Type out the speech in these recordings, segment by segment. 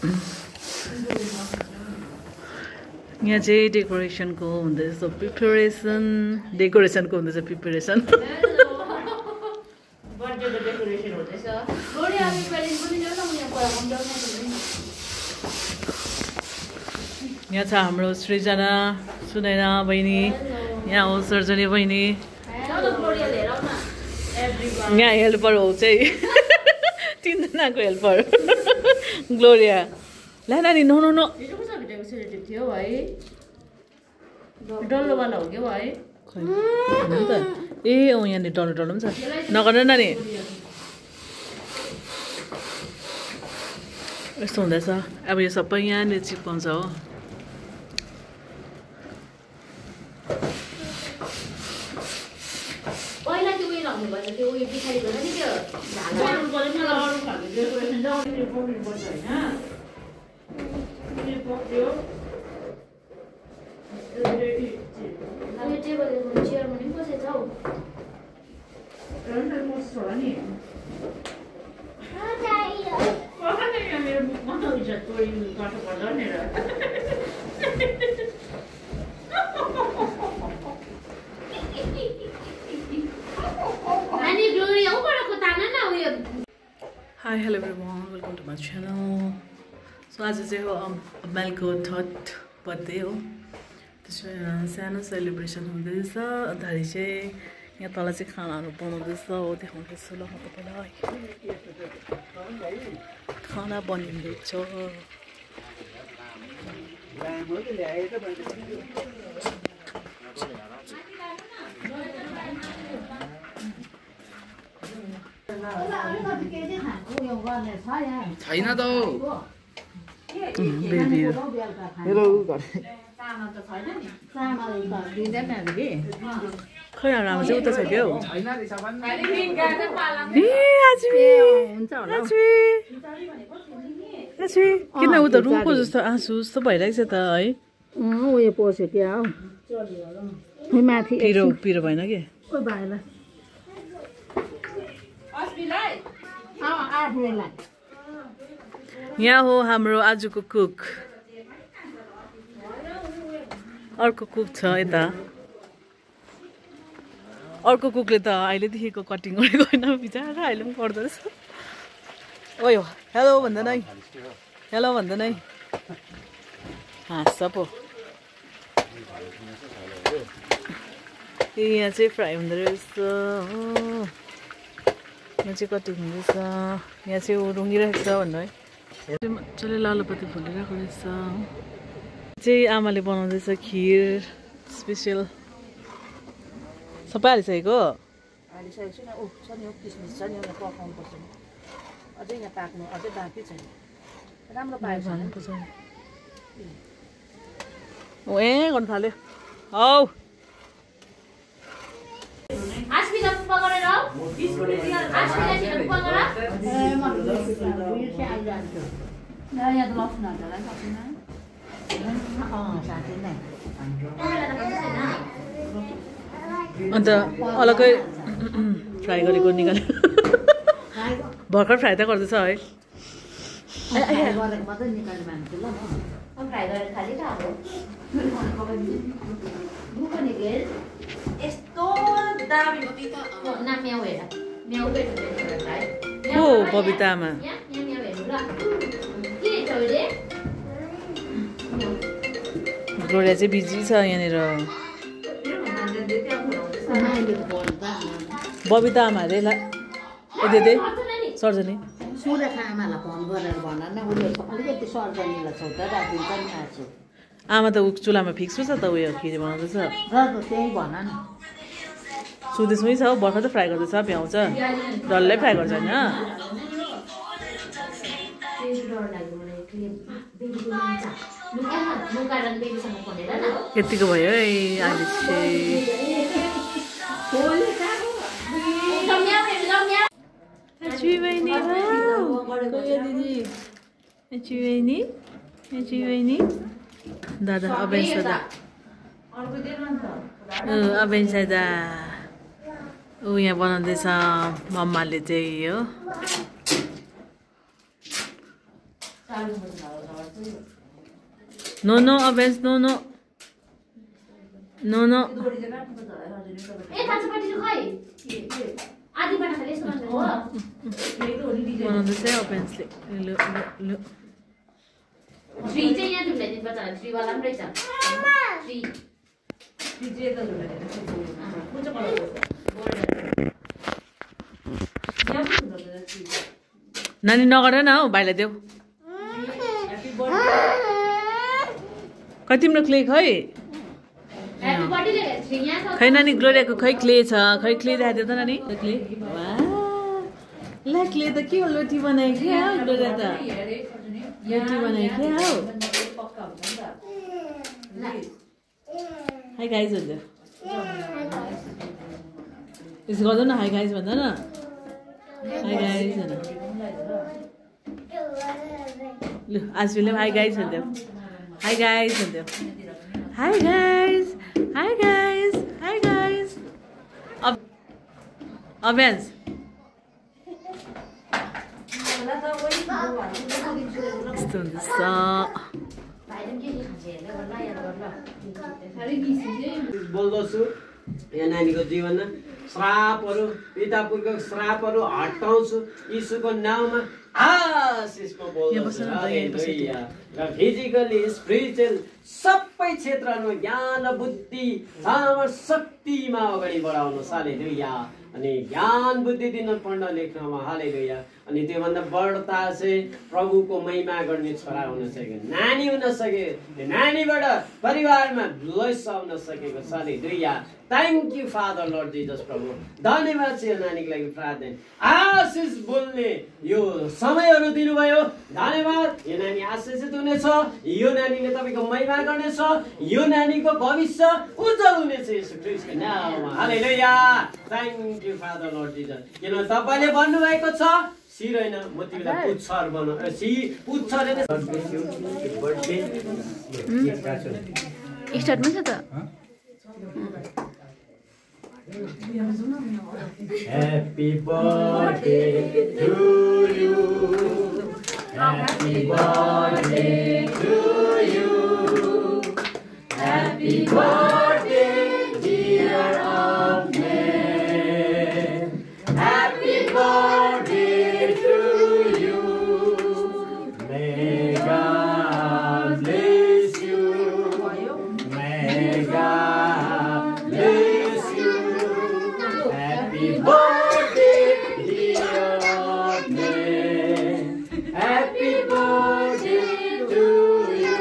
यहाँ चाहिँ डेकोरेसनको हुँदैछ प्रिपरेसन डेकोरेसनको हुँदैछ प्रिपरेसन बर्थडेको डेकोरेसन हुँदैछ यहाँ छ हाम्रो सृजना सुनैना बहिनी यहाँ हो सर्जनी बहिनी यहाँ हेल्पर हो चाहिँ तीनजनाको हेल्पर ग्लोरिया ला नानी नो नो नो थियो है डल्लोवाला हो क्या है ए अँ यहाँनिर डल्लो डल्लो पनि छ नगर नानी यस्तो हुँदैछ अब यो सबै यहाँनिर चिप्काउँछ हो पहिला त्यो उयो लाउनु पर्छ त्यो उयो पछाडि गएर नि त्यो झालर पर्दैन अरू खालको डेकोरेसन चाहिँ पक्रिनु पर्छ हैन यो पक्रियो यो टेबलको चेयरमा नि बसेछ हौ रन्डर मोस छोरा नि मेरो मुखमा नउइछ तोरी काटो पर्छ नि र Hi, hello everyone, welcome to my channel. So आज चाहिँ हो अमेलको 3rd बर्थडे हो त्यसमा सानो सेलिब्रेसन हुँदैछ अन्तखेरि चाहिँ यहाँ तल चाहिँ खानाहरू बनाउँदैछ हो देखाउँदैछु ल म तपाईँलाई खाना बनिँदैछ छैन त बेबी हेलो खै हाम्रो चाहिँ उता छ क्या हौ किन उता रुखको जस्तो आँसु जस्तो भइरहेको छ त है उयो पस्यो क्या हौ माथि पिरो भएन कि यहाँ हो हाम्रो आजको कुक अर्को कुक छ यता अर्को कुकले त अहिलेदेखिको कटिङ गरेको होइन बिचरा अहिले पनि गर्दो रहेछ ओयो हेलो भन्दैन है हेलो भन्दैन है हाँस्छ पो यहाँ चाहिँ फ्राई हुँदो रहेछ यहाँ चाहिँ कटिङ हुँदैछ यहाँ चाहिँ रुँगिरहेको छ भन्नु है मजाले लालुपाती फुलिरहेको रहेछ चाहिँ आमाले बनाउँदैछ खिर स्पेसल सबै हालिसकेको ए गर्नु थाल्यो हौ अन्त अलग्गै फ्राई गरेको निकाल्यो भर्खर फ्राई त गर्दैछ है हो बबितामा ग्लोरिया चाहिँ बिजी छ यहाँनिर बबिता आमा अरे दे सर्जनी सुरेखा आमालाई फोन गरेर भन न उनीहरू अलिकति सर्जनीलाई छौटा राखिदिन्छ नि आज आमा त चुलामा फिक्स छ त उयो खिर बनाउँदैछ त्यही भन न सुदेशमै छ भर्खर त फ्राई गर्दैछ भ्याउँछ डल्लै फ्राई गर्छ होइन यतिको भयो है अहिले चाहिँ दादा अबेन्स दादा अबेन्स दादा ऊ यहाँ बनाउँदैछ मम्माले चाहिँ हो No, no, Avens, no, no. No, no. बनाउँदैछ Avensले. ल ल ल. 3 चाहिँ यहाँ झुलाइ दिनुपर्छ 3 वाला पनि रहेछ 3 चाहिँ त झुलाइ दिनु कुन चाहिँ कलर गोल्डन नानी नगर न हौ भाइलाई देऊ कति तिम्रो क्ले खै खै नानी ग्लोरियाको खै क्ले छ खै क्ले देखाइदेऊ त नानी क्ले ला क्ले त के हो लोटी बनाइ क्या ग्लोरिया त लोटी बनाइ क्या हौ हाई गाइज भन्दा यसो गर्दैन न हाई गाइज भन्दा न हाई गाइज भन ल आज फिल्म हाई गाइज भन्देऊ हाई गाइज भन्देऊ hi guys hi guys hi guys अभ्यास यस्तो हुँदैछ बोल्दछु यहाँ नानीको जीवनमा श्रापहरू पितापुर्खको श्रापहरू हटाउँछु यीशुको नाउँमा आशिषमा बोल्दछु र फिजिकली स्पिरिचुअल सबै क्षेत्रमा ज्ञान बुद्धि सामर्थ शक्तिमा अगाडि बढाउनु हालेलुया अनि ज्ञान बुद्धि दिन पढ्न लेख्नमा हालेलुया अनि त्योभन्दा बढ्ता चाहिँ प्रभुको महिमा गर्ने छोरा हुन सक्यो नानी हुन सक्यो त्यो नानीबाट परिवारमा ब्लेस आउन सकेको छ hallelujah thank you father Lord Jesus प्रभु धन्यवाद छ यो नानीको लागि प्रार्थना आशिष बोल्ने यो समयहरू दिनुभयो धन्यवाद यो नानी आशिषित हुनेछ यो नानीले तपाईँको महिमा गर्नेछ यो नानीको भविष्य उज्जवल हुनेछ यसो ख्रीष्टको नाममा hallelujah thank you father Lord Jesus किनभने तपाईँले भन्नुभएको छ सिर होइन म तिमीलाई पुच्छर बनाउ पुच्छर स्टार्टमा छ त Happy birthday to you. Happy birthday to you. Happy birthday, dear Amen. Happy birthday to you. May God bless you. May God bless you. Happy birthday, dear man. Happy birthday to you.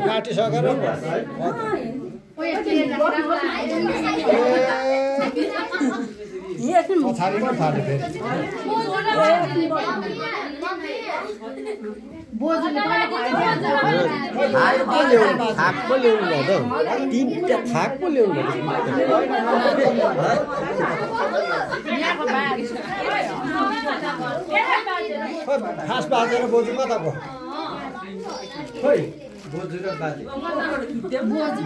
काटिसकेर पछाडिमा फाल्यो फेरि थाक पो ल्याउनु भयो त तिनवटा थाक पो ल्याउनु खास बाजेर बोजू कता भयो खोइ बोजू र बाजे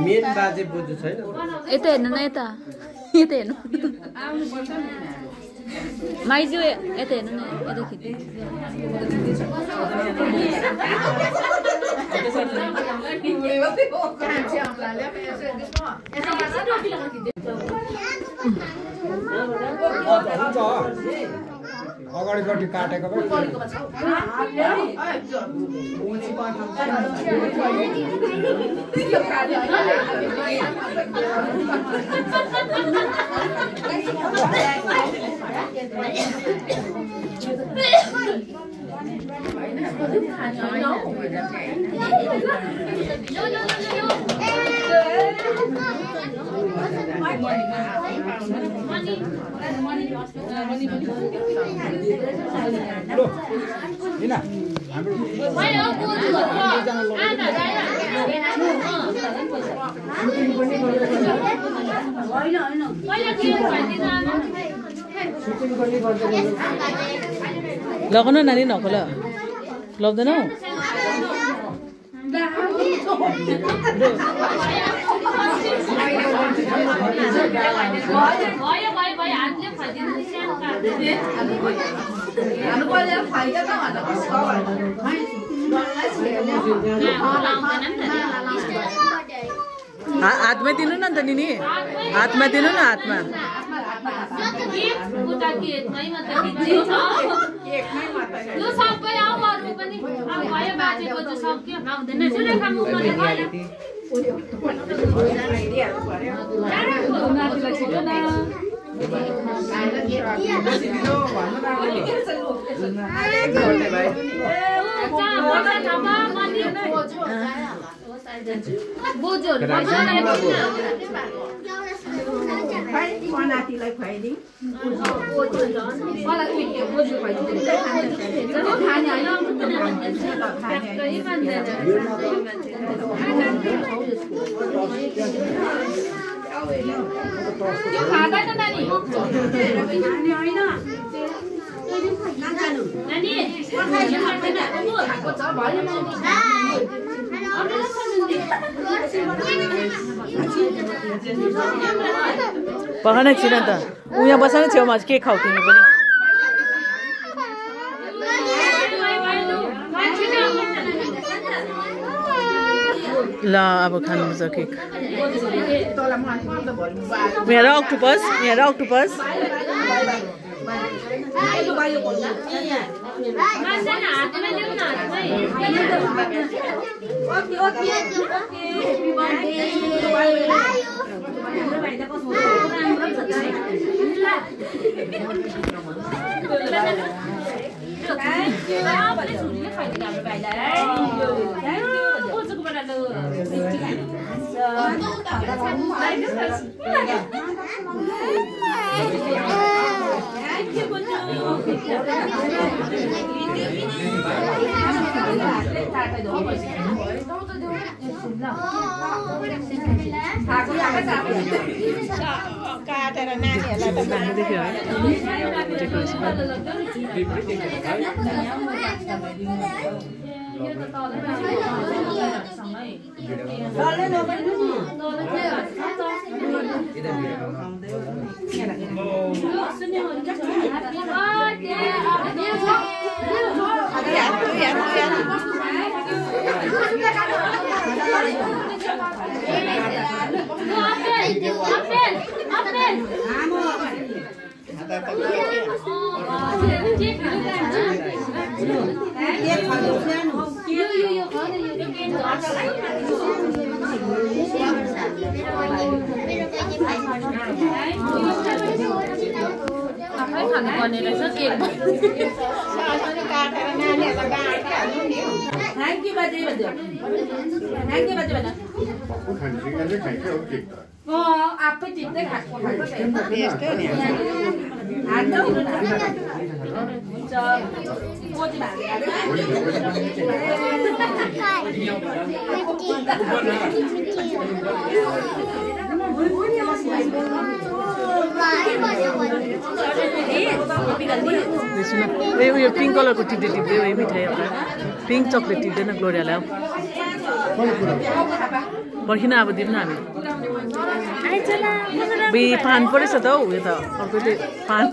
मेन बाजे बोजू छैन यता हेर्नु न यता यता हेर्नु माइजू यता हेर्नु न यता खिच्नु अगाडिपट्टि काटेको लगाउन नानी नखोल लग्दैनौ हातमा दिनु न त निनी हातमा दिनु न हातमा नातिलाई खुवाइदिउँ पखान छिन त उ यहाँ बस न छेउमा के खाऊ तिमी पनि ल अब खानुपर्छ केक यहाँ अक्टोपस काटेर नानीहरूलाई आफै टिप्दै खाएको यो पिङ्क कलरको टिप्दै टिप्दै यो मिठाई पिङ्क चक्लेट टिप्दैन ग्लोरियालाई पर्खिन अब दिउँ न हामी पान परेछ त हौ यो त अर्कोले पान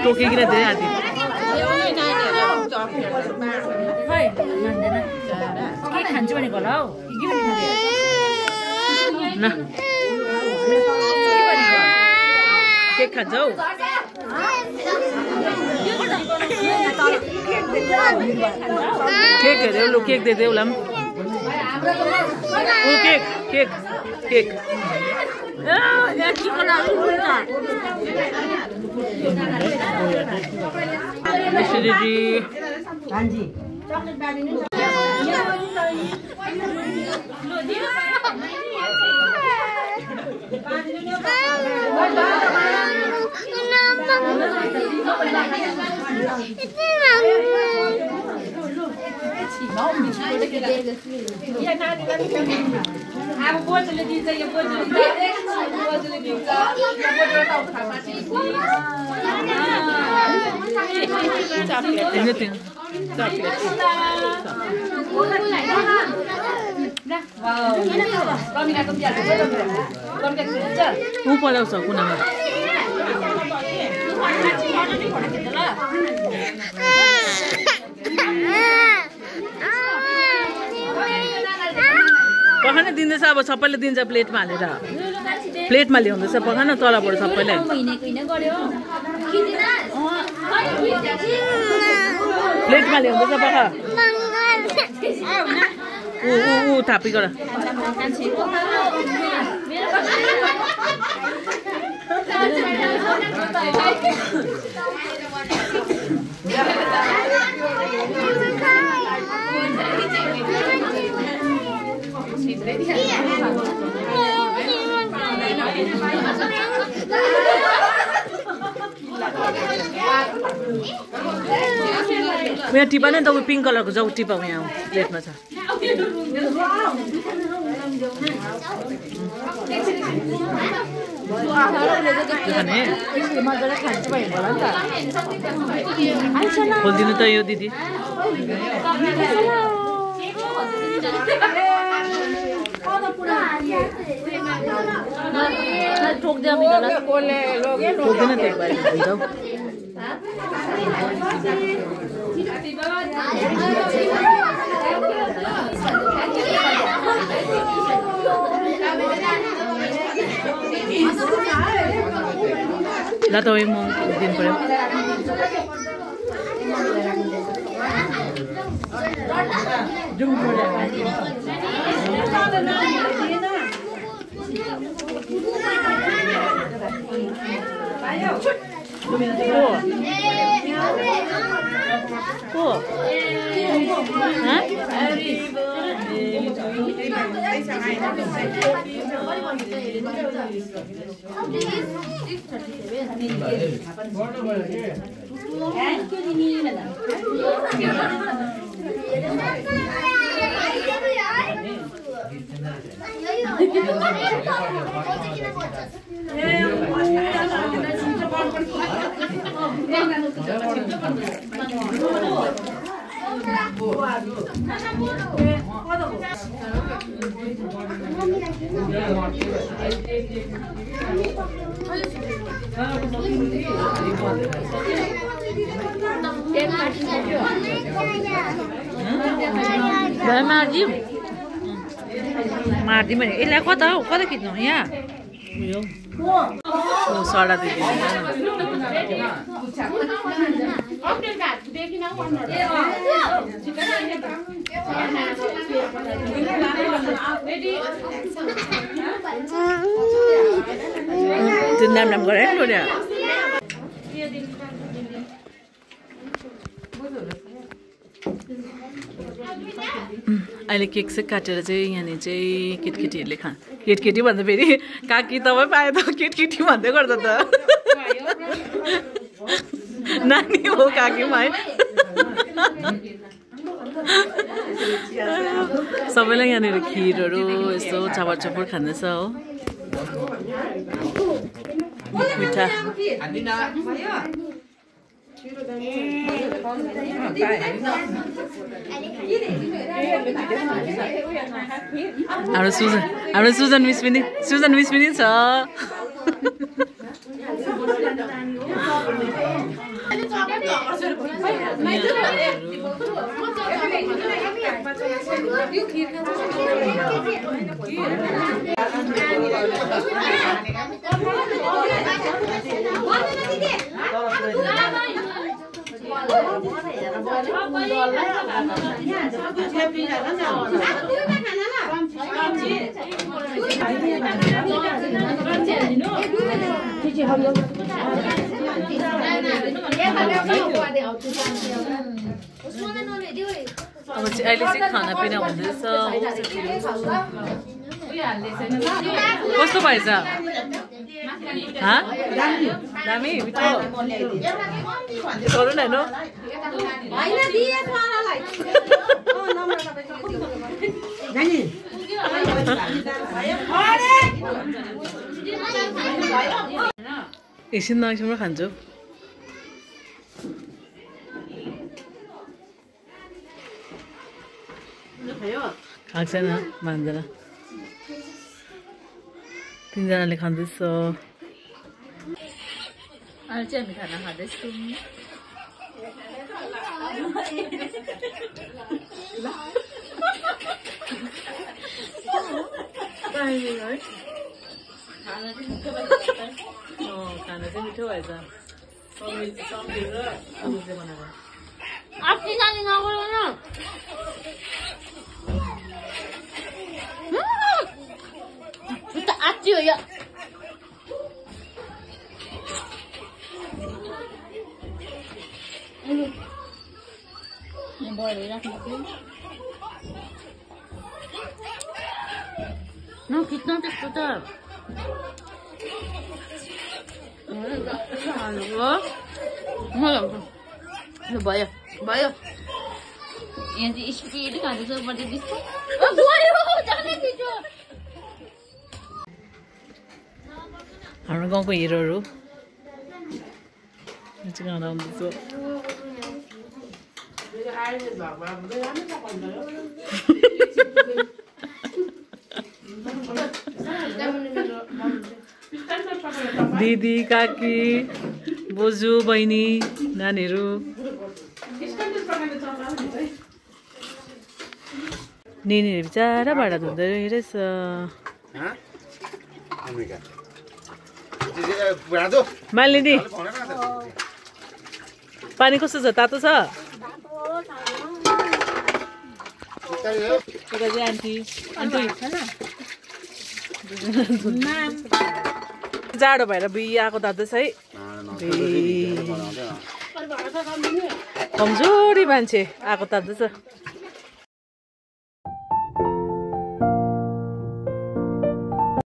टोकिकन धेरै हाती के खान्छु भनेको होला हौ न के खान्छ हौ केक हेऱ्यो लु केक दिँदै उसलाई पनि केक केक केक अब बोजूले दिन्छ यो बोजूले दिन्छ ऊ पलाउँछ कुनामा पखान दिँदैछ अब सबैले दिन्छ प्लेटमा हालेर प्लेटमा ल्याउँदैछ पखान तलबाट सबैले प्लेटमा ल्याउँदैछ पखा ऊ थापी गर यहाँ टिपा नै तपाईँ पिङ्क कलरको जाउ टिपाउ यहाँ प्लेटमा छ खोलिदिनु त यो दिदी ठोक्दैन ल तपाईँ म दिनु पर्यो मार्दी भने यसलाई कता हौ कता खिच्नु यहाँ सडा त्यो नाम नाम गरे टोल्या अहिले केक चाहिँ काटेर चाहिँ यहाँनिर चाहिँ केटकेटीहरूले केटकेटी भन्दा फेरि काकी तपाईँ पायो त केटकेटी भन्दै गर्दा त नानी हो काकीमा है सबैलाई यहाँनिर खिरहरू यस्तो चापर चपर खाँदैछ हो मिठा हाम्रो सुजन मिस पनि छ अब चाहिँ अहिले चाहिँ खानापिना हुँदैछ कस्तो भएछ दामी मिठो गरौँ न हेर्नु एकछिन नएकछिनमा खान्छु खाएको छैन मान्दैन तिनजनाले खाँदैछ अहिले चाहिँ हामी खाना खाँदैछौँ खाना चाहिँ मिठो भएछ सब्जी र आलु चाहिँ बनाएको आफ्नै जाने नगरौँ न आची हो यो नखिच्न त्यस्तो त भयो भयो यहाँ चाहिँ स्पिड खाँदैछ बर्थडे दिसको हाम्रो गाउँको हिरोहरू चाहिँ गाउन आउँदैछ दिदी काकी बोजू बहिनी नानीहरू निनीहरू बिचारा भाडा धुँदै रहेछ मालिनी पानी कस्तो छ तातो छ आन्टी जाडो भएर बिहे आएको दाँदैछ है कमजोरी मान्छे आएको तान्दैछ